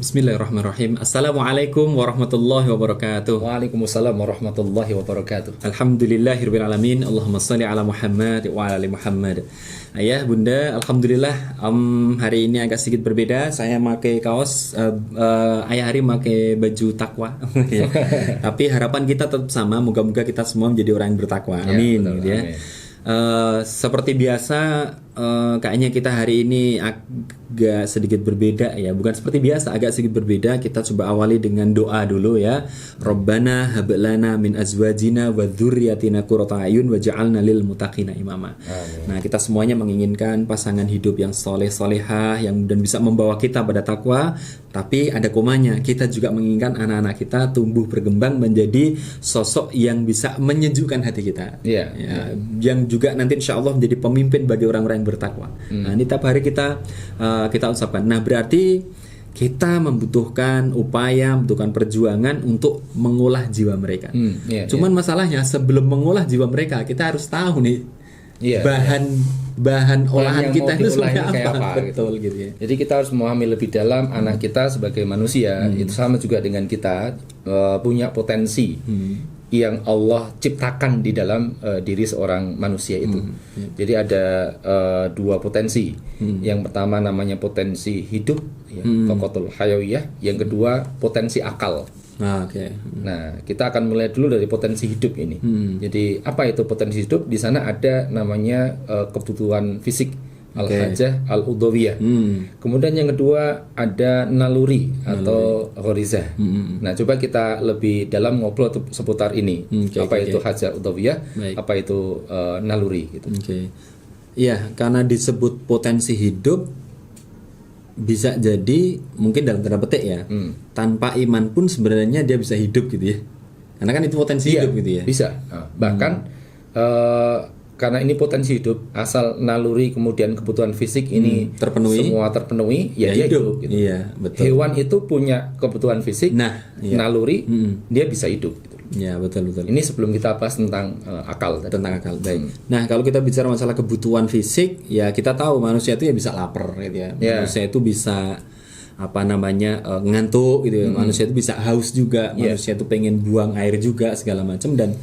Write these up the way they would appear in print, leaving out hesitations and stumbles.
Bismillahirrahmanirrahim. Assalamualaikum warahmatullahi wabarakatuh. Waalaikumsalam warahmatullahi wabarakatuh. Alhamdulillahirabbil alamin. Allahumma shalli ala Muhammad wa ala ali Muhammad. Ayah, bunda, alhamdulillah hari ini agak sedikit berbeda. Saya pakai kaos, ayah hari pakai baju takwa. Ya. Tapi harapan kita tetap sama. Moga-moga kita semua menjadi orang yang bertakwa. Amin. Betul, Gitu ya. amin. Seperti biasa, kayaknya kita hari ini agak sedikit berbeda ya. Bukan seperti biasa, agak sedikit berbeda. Kita coba awali dengan doa dulu ya. Rabbana hab lana min azwajina wa dzurriyyatina qurrata a'yun waj'alna lil muttaqina imama. Amin. Nah, kita semuanya menginginkan pasangan hidup yang soleh-solehah, yang dan bisa membawa kita pada takwa. Tapi ada komanya, kita juga menginginkan anak-anak kita tumbuh berkembang menjadi sosok yang bisa menyejukkan hati kita. Iya. Ya, yang juga nanti insya Allah menjadi pemimpin bagi orang-orang yang bertakwa. Nah, ini tiap hari kita ucapkan. Nah, berarti kita membutuhkan upaya, membutuhkan perjuangan untuk mengolah jiwa mereka. Cuman masalahnya sebelum mengolah jiwa mereka, kita harus tahu nih bahan olahan yang kita mau itu diolahin seperti kayak apa. apa, Betul gitu ya. Jadi kita harus memahami lebih dalam anak kita sebagai manusia. Itu sama juga dengan kita punya potensi yang Allah ciptakan di dalam diri seorang manusia itu. Jadi ada dua potensi. Yang pertama namanya potensi hidup, ya, kokotul hayawiyah. Yang kedua potensi akal. Nah, kita akan mulai dulu dari potensi hidup ini. Jadi apa itu potensi hidup? Di sana ada namanya kebutuhan fisik, al-hajah, al-udhawiyah. Kemudian yang kedua ada naluri atau ghorizah. Nah, coba kita lebih dalam ngobrol seputar ini. Apa itu hajah udhawiyah? Apa itu naluri gitu. Iya, karena disebut potensi hidup, bisa jadi mungkin dalam tanda petik ya, tanpa iman pun sebenarnya dia bisa hidup gitu ya, karena kan itu potensi hidup gitu ya. Bisa. Bahkan karena ini potensi hidup, asal naluri kemudian kebutuhan fisik ini semua terpenuhi, ya dia hidup gitu. Iya, betul. Hewan itu punya kebutuhan fisik, naluri, dia bisa hidup gitu. Ya, betul. Ini sebelum kita bahas tentang akal. Tentang akal, baik. Nah, kalau kita bicara masalah kebutuhan fisik, ya kita tahu manusia itu ya bisa lapar gitu ya. Manusia itu bisa ngantuk gitu ya. Manusia itu bisa haus juga. Manusia itu pengen buang air juga segala macam. Dan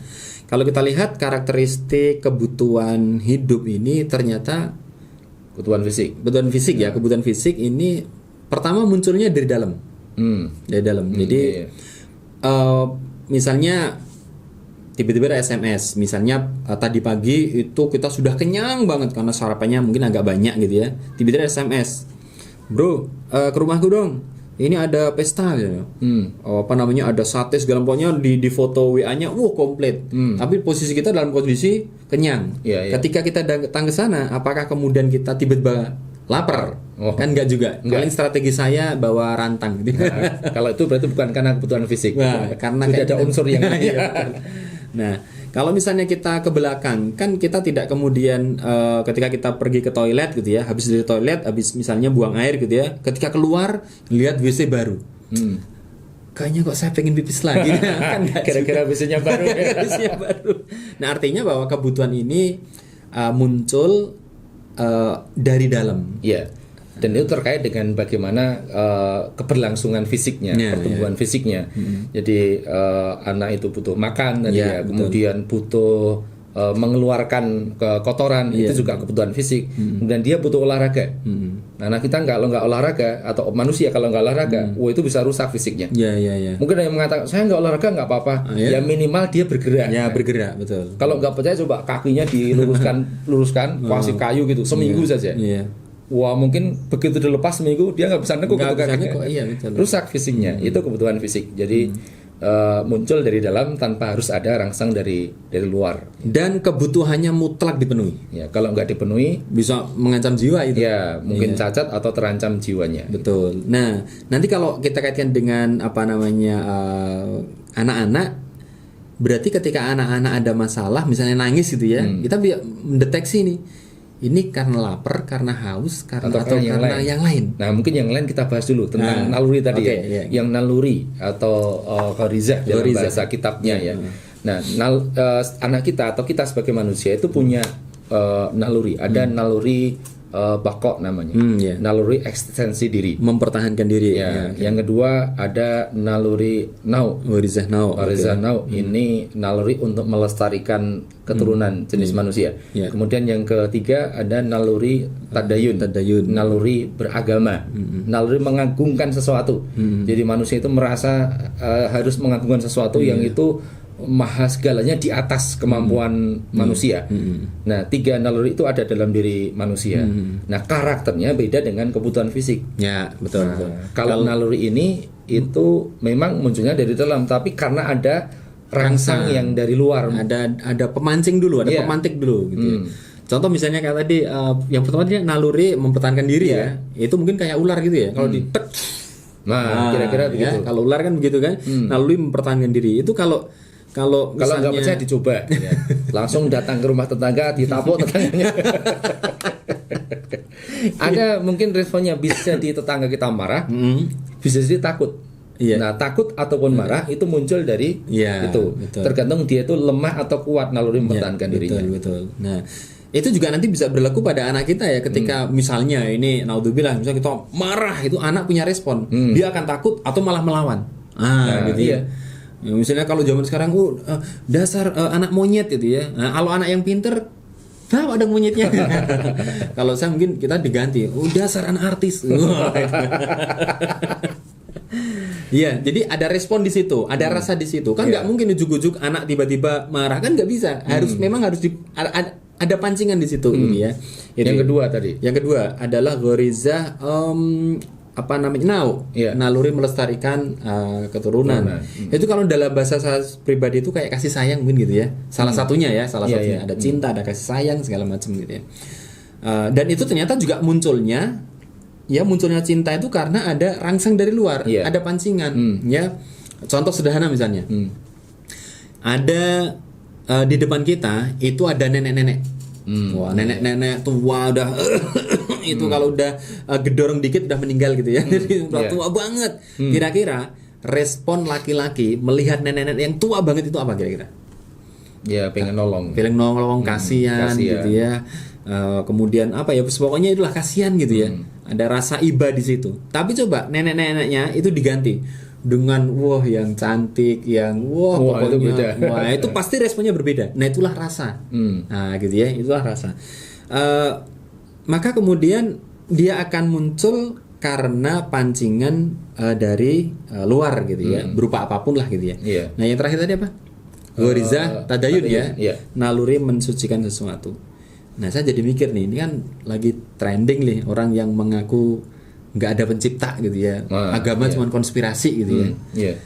kalau kita lihat karakteristik kebutuhan hidup ini ternyata kebutuhan fisik ya. Kebutuhan fisik ini pertama munculnya dari dalam. Dari dalam. Jadi misalnya tiba-tiba ada SMS, misalnya tadi pagi itu kita sudah kenyang banget karena sarapannya mungkin agak banyak gitu ya. Tiba-tiba ada SMS, bro, ke rumahku dong, ini ada pesta gitu. Ada sate segala pokoknya di foto WA-nya, komplit. Tapi posisi kita dalam kondisi kenyang. Ketika kita datang ke sana, apakah kemudian kita tiba-tiba lapar? Kan enggak juga. Paling strategi saya bawa rantang gitu. Kalau itu berarti bukan karena kebutuhan fisik. Karena sudah ada unsur yang Nah, kalau misalnya kita ke belakang, kan kita tidak kemudian ketika kita pergi ke toilet gitu ya, habis dari toilet, habis misalnya buang air gitu ya, ketika keluar lihat WC baru. Kayaknya kok saya pengen pipis lagi. Kan kira-kira WC-nya baru. Nah, artinya bahwa kebutuhan ini muncul dari dalam. Iya. Dan itu terkait dengan bagaimana keberlangsungan fisiknya, pertumbuhan fisiknya. Jadi anak itu butuh makan, kemudian butuh mengeluarkan kotoran, itu juga kebutuhan fisik. Kemudian dia butuh olahraga. Nah, kita kalau nggak olahraga atau manusia kalau nggak olahraga, itu bisa rusak fisiknya. Mungkin ada yang mengatakan saya nggak olahraga nggak apa-apa. Ya minimal dia bergerak. Ya, bergerak, betul. Kalau nggak percaya coba kakinya diluruskan, kasih kayu gitu seminggu saja. Wah, mungkin begitu dilepas seminggu dia nggak bisa nekuk rusak fisiknya. Itu kebutuhan fisik. Jadi muncul dari dalam tanpa harus ada rangsang dari luar. Dan kebutuhannya mutlak dipenuhi. Ya, kalau nggak dipenuhi bisa mengancam jiwa itu. Ya, mungkin cacat atau terancam jiwanya. Betul. Nah, nanti kalau kita kaitkan dengan anak-anak, berarti ketika anak-anak ada masalah, misalnya nangis gitu ya, kita bisa mendeteksi nih. Ini karena lapar, karena haus, karena yang lain. Nah, mungkin yang lain kita bahas dulu tentang naluri tadi Yang naluri atau ghorizah dalam bahasa kitabnya ya. Nah, anak kita atau kita sebagai manusia itu punya naluri. Ada naluri bakok namanya, Iya. naluri ekstensi diri. Mempertahankan diri. Ya, yang kedua ada naluri nau. Warizah nau. Warizah nau ini naluri untuk melestarikan keturunan jenis manusia. Iya. Kemudian yang ketiga ada naluri tadayun. Tadayun. Naluri beragama. Naluri mengagungkan sesuatu. Jadi manusia itu merasa harus mengagungkan sesuatu yang itu maha segalanya di atas kemampuan manusia. Nah, 3 naluri itu ada dalam diri manusia. Nah, karakternya beda dengan kebutuhan fisik. Ya, betul, betul. Kalau naluri ini itu memang munculnya dari dalam, tapi karena ada rangsang yang dari luar. Ada pemancing dulu, ada Iya. pemantik dulu gitu ya. Contoh misalnya kayak tadi yang pertama dia naluri mempertahankan diri ya. Itu mungkin kayak ular gitu ya. Kalau ditek. Nah, kira-kira begitu. Ya, kalau ular kan begitu kan. Naluri mempertahankan diri. Itu kalau Kalau nggak percaya dicoba, ya. Langsung datang ke rumah tetangga, ditapuk tetangganya. Ada mungkin responnya bisa di tetangga kita marah, bisa jadi takut. Iya. Nah, takut ataupun marah itu muncul dari Iya, itu. betul. Tergantung dia itu lemah atau kuat naluri mempertahankan dirinya. Betul. Nah, itu juga nanti bisa berlaku pada anak kita ya ketika misalnya ini naudzubillah misalnya kita marah itu anak punya respon. Dia akan takut atau malah melawan. Gitu ya. Ya, misalnya kalau zaman sekarang dasar anak monyet gitu ya. Nah, kalau anak yang pinter tahu ada monyetnya. Kalau saya mungkin kita diganti. Dasar anak artis. Iya, jadi ada respon di situ, ada rasa di situ. Kan nggak mungkin ujuk-ujuk anak tiba-tiba marah kan nggak bisa. Memang harus ada pancingan di situ gitu ya. Itu. Yang kedua tadi. Yang kedua adalah ghorizah naluri melestarikan keturunan. Itu kalau dalam bahasa saya pribadi itu kayak kasih sayang mungkin gitu ya. Salah satunya Iya. ada cinta, ada kasih sayang segala macam gitu ya. Dan itu ternyata juga munculnya cinta itu karena ada rangsang dari luar, ada pancingan ya. Contoh sederhana misalnya. Ada di depan kita itu ada nenek-nenek. Wah, nenek-nenek tua udah itu kalau udah gedorong dikit udah meninggal gitu ya. Jadi udah tua banget. Kira-kira respon laki-laki melihat nenek-nenek yang tua banget itu apa kira-kira? Ya, pengen nolong. Kasihan gitu ya. Kemudian apa ya? Pokoknya itulah kasihan gitu ya. Ada rasa iba di situ. Tapi coba nenek-neneknya itu diganti dengan yang cantik, yang pokoknya itu beda. itu pasti responnya berbeda. Nah, itulah rasa. Nah, gitu ya, itulah rasa. Maka kemudian dia akan muncul karena pancingan dari luar gitu ya, berupa apapun lah gitu ya. Nah, yang terakhir tadi apa? Ghorizah tadayun ya. Naluri mensucikan sesuatu. Nah, saya jadi mikir nih, ini kan lagi trending nih orang yang mengaku nggak ada pencipta gitu ya, agama cuma konspirasi gitu ya.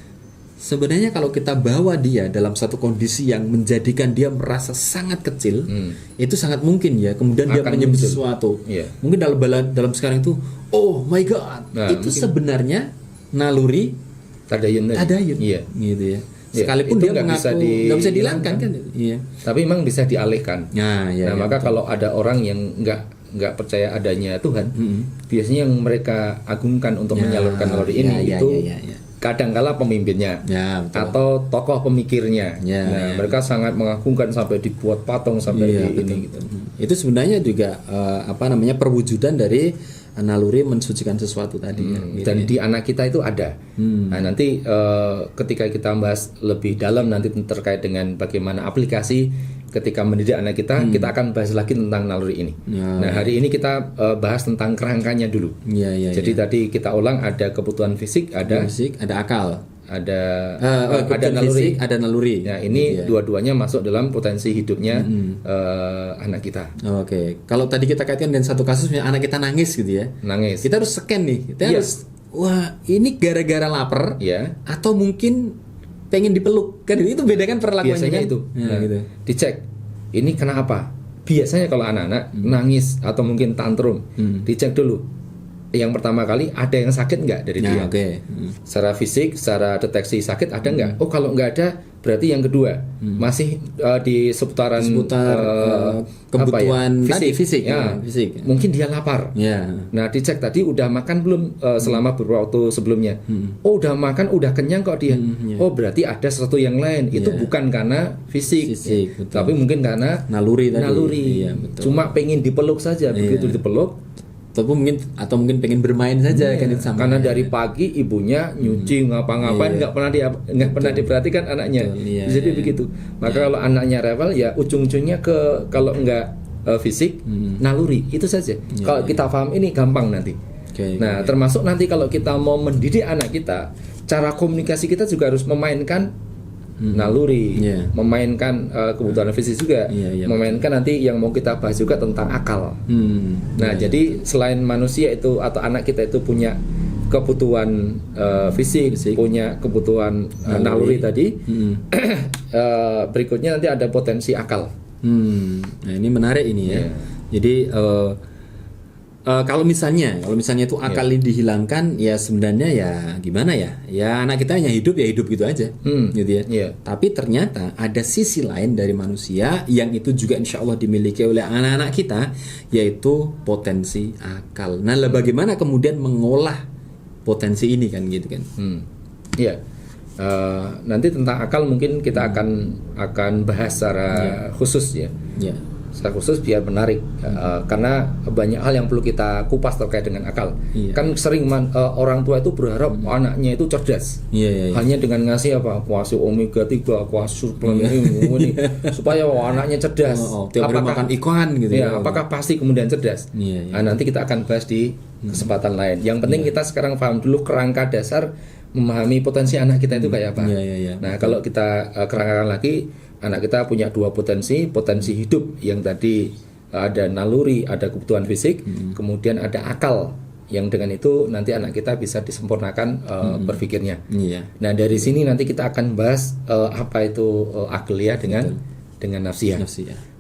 Sebenarnya kalau kita bawa dia dalam satu kondisi yang menjadikan dia merasa sangat kecil, itu sangat mungkin ya kemudian dia menyebut sesuatu. Mungkin dalam sekarang itu, oh my god, itu mungkin sebenarnya naluri tadayun. Gitu ya. Sekalipun dia mengaku nggak bisa dihilangkan kan. Tapi memang bisa dialihkan. Maka betul. Kalau ada orang yang nggak percaya adanya Tuhan, biasanya yang mereka agungkan untuk menyalurkan naluri ini kadangkala pemimpinnya atau tokoh pemikirnya. Mereka sangat mengagungkan sampai dibuat patung sampai ini gitu. Itu sebenarnya juga perwujudan dari naluri mensucikan sesuatu tadi dan di anak kita itu ada. Nah, nanti ketika kita bahas lebih dalam nanti terkait dengan bagaimana aplikasi ketika mendidik anak kita, kita akan bahas lagi tentang naluri ini. Nah, hari ini kita bahas tentang kerangkanya dulu. Jadi tadi kita ulang, ada kebutuhan fisik, ada akal, ada naluri, ada naluri. Nah, ini dua-duanya masuk dalam potensi hidupnya anak kita. Oke. Kalau tadi kita kaitkan dengan satu kasus, anak kita nangis gitu ya. Kita harus scan nih. Kita harus, wah ini gara-gara lapar, atau mungkin pengen dipeluk, kan itu bedakan perlakuannya. Biasanya kan? itu. Gitu. Dicek. Ini kenapa? Biasanya kalau anak-anak nangis atau mungkin tantrum, dicek dulu. Yang pertama kali ada yang sakit nggak dari dia? Secara fisik, secara deteksi sakit ada nggak? Oh, kalau nggak ada, berarti yang kedua masih di seputaran kebutuhan tadi, fisik, ya, fisik. Mungkin dia lapar. Ya. Nah, dicek tadi udah makan belum selama beberapa waktu sebelumnya. Oh, udah makan, udah kenyang kok dia. Oh, berarti ada sesuatu yang lain. Itu bukan karena fisik, betul. tapi mungkin karena naluri tadi. Naluri. Iya, betul. Cuma pengen dipeluk saja. Begitu dipeluk, atau mungkin pengen bermain saja kan itu sama. Karena dari pagi ibunya nyuci ngapa-ngapain nggak pernah diperhatikan anaknya. Jadi begitu. Maka kalau anaknya rewel ya ujung-ujungnya ke kalau nggak fisik naluri itu saja. Kalau kita paham ini gampang nanti. Nah, termasuk nanti kalau kita mau mendidik anak kita, cara komunikasi kita juga harus memainkan naluri, memainkan kebutuhan fisik juga, memainkan nanti yang mau kita bahas juga tentang akal. Nah, jadi selain manusia itu atau anak kita itu punya kebutuhan fisik, punya kebutuhan naluri tadi, berikutnya nanti ada potensi akal. Nah, ini menarik ini ya. Jadi kalau misalnya itu akal ini dihilangkan, ya sebenarnya ya gimana ya? Ya anak kita hanya hidup gitu aja, gitu ya. Tapi ternyata ada sisi lain dari manusia yang itu juga insya Allah dimiliki oleh anak-anak kita, yaitu potensi akal. Nah, bagaimana kemudian mengolah potensi ini kan, gitu kan? Iya. Nanti tentang akal mungkin kita akan bahas secara khusus ya. Secara khusus biar menarik, karena banyak hal yang perlu kita kupas terkait dengan akal. Kan sering orang tua itu berharap anaknya itu cerdas, hanya dengan ngasih kuasi omega 3, kuasi suplemen ini supaya anaknya cerdas. Tiap hari makan ikan gitu ya. Apakah pasti kemudian cerdas? Nah, nanti kita akan bahas di kesempatan lain. Yang penting kita sekarang paham dulu kerangka dasar memahami potensi anak kita itu kayak apa. Nah, kalau kita kerangkakan lagi, anak kita punya dua potensi hidup yang tadi ada naluri, ada kebutuhan fisik, kemudian ada akal yang dengan itu nanti anak kita bisa disempurnakan berpikirnya. Nah, dari sini nanti kita akan bahas apa itu akliyah dengan nafsiyah.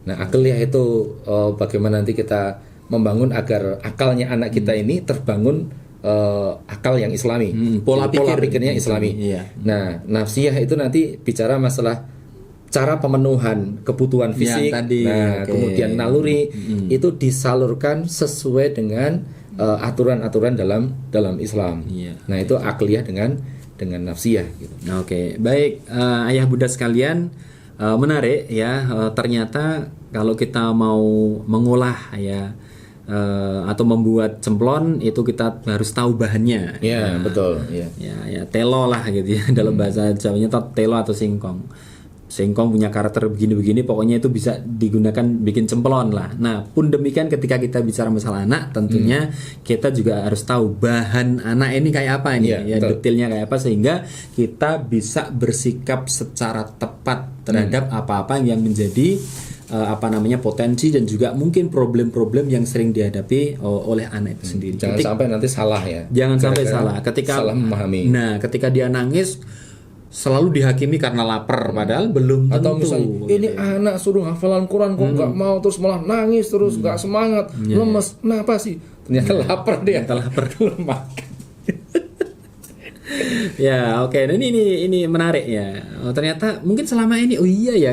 Nah, akliyah itu bagaimana nanti kita membangun agar akalnya anak kita ini terbangun akal yang islami, pola pikirnya islami. Nah, nafsiyah itu nanti bicara masalah cara pemenuhan kebutuhan fisik, kemudian naluri itu disalurkan sesuai dengan aturan-aturan dalam Islam. Nah, itu akliyah dengan nafsiyah. Gitu. Oke, baik ayah bunda sekalian, menarik ya. Ternyata kalau kita mau mengolah ya atau membuat cemplon itu kita harus tahu bahannya. Betul. Ya telo lah gitu ya dalam bahasa Jawanya telo atau singkong. Singkong punya karakter begini-begini, pokoknya itu bisa digunakan bikin cemplon lah. Nah, pun demikian ketika kita bicara masalah anak, tentunya kita juga harus tahu bahan anak ini kayak apa ini, detailnya kayak apa, sehingga kita bisa bersikap secara tepat terhadap apa-apa yang menjadi potensi dan juga mungkin problem-problem yang sering dihadapi oleh anak itu sendiri. Jangan sampai nanti salah ya. Jangan sampai salah. Ketika salah memahami. Nah, ketika dia nangis selalu dihakimi karena lapar, padahal belum tentu. Atau misalnya ini anak suruh hafalan Quran kok nggak mau, terus malah nangis terus, nggak semangat, lemes. Kenapa sih? Ternyata lapar dia. Ternyata lapar belum makan. Ya, oke. Nah, ini menarik ya. Ternyata mungkin selama ini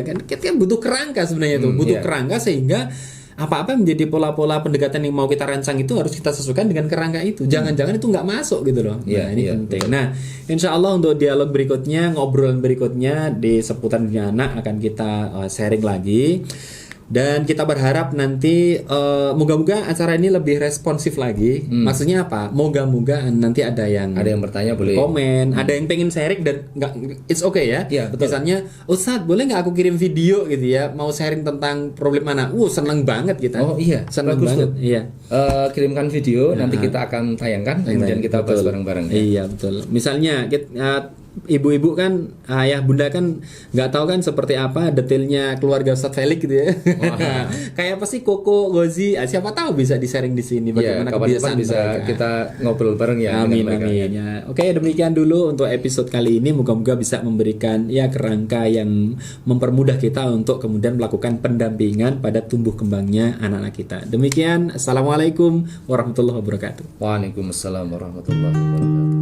kan butuh kerangka sebenarnya tuh, butuh kerangka sehingga apa-apa menjadi pola-pola pendekatan yang mau kita rancang itu harus kita sesuaikan dengan kerangka itu. Jangan-jangan itu nggak masuk gitu loh. Nah, ini penting. Betul. Nah, insya Allah untuk dialog berikutnya, ngobrolan berikutnya di seputar dunia anak akan kita sharing lagi. Dan kita berharap nanti moga-moga acara ini lebih responsif lagi. Maksudnya apa? Moga-moga nanti ada yang bertanya, boleh komen, ada yang pengen sharing dan nggak, it's okay ya. Betul. Misalnya, Ustadz boleh nggak aku kirim video gitu ya? Mau sharing tentang problem mana? Seneng banget kita. Oh iya, seneng banget. Kirimkan video, nanti kita akan tayangkan, kemudian kita bahas bareng-bareng. Iya betul. Misalnya ibu-ibu kan, ayah bunda kan nggak tahu kan seperti apa detailnya keluarga Ustadz Felix gitu ya. Kayak apa sih Koko, Gozi, siapa tahu bisa di-sharing di sini bagaimana kebiasaan bisa mereka. Kita ngobrol bareng ya. Amin. Ya. Oke, demikian dulu untuk episode kali ini. Moga-moga bisa memberikan kerangka yang mempermudah kita untuk kemudian melakukan pendampingan pada tumbuh kembangnya anak-anak kita. Demikian, assalamualaikum warahmatullahi wabarakatuh. Waalaikumsalam warahmatullahi wabarakatuh.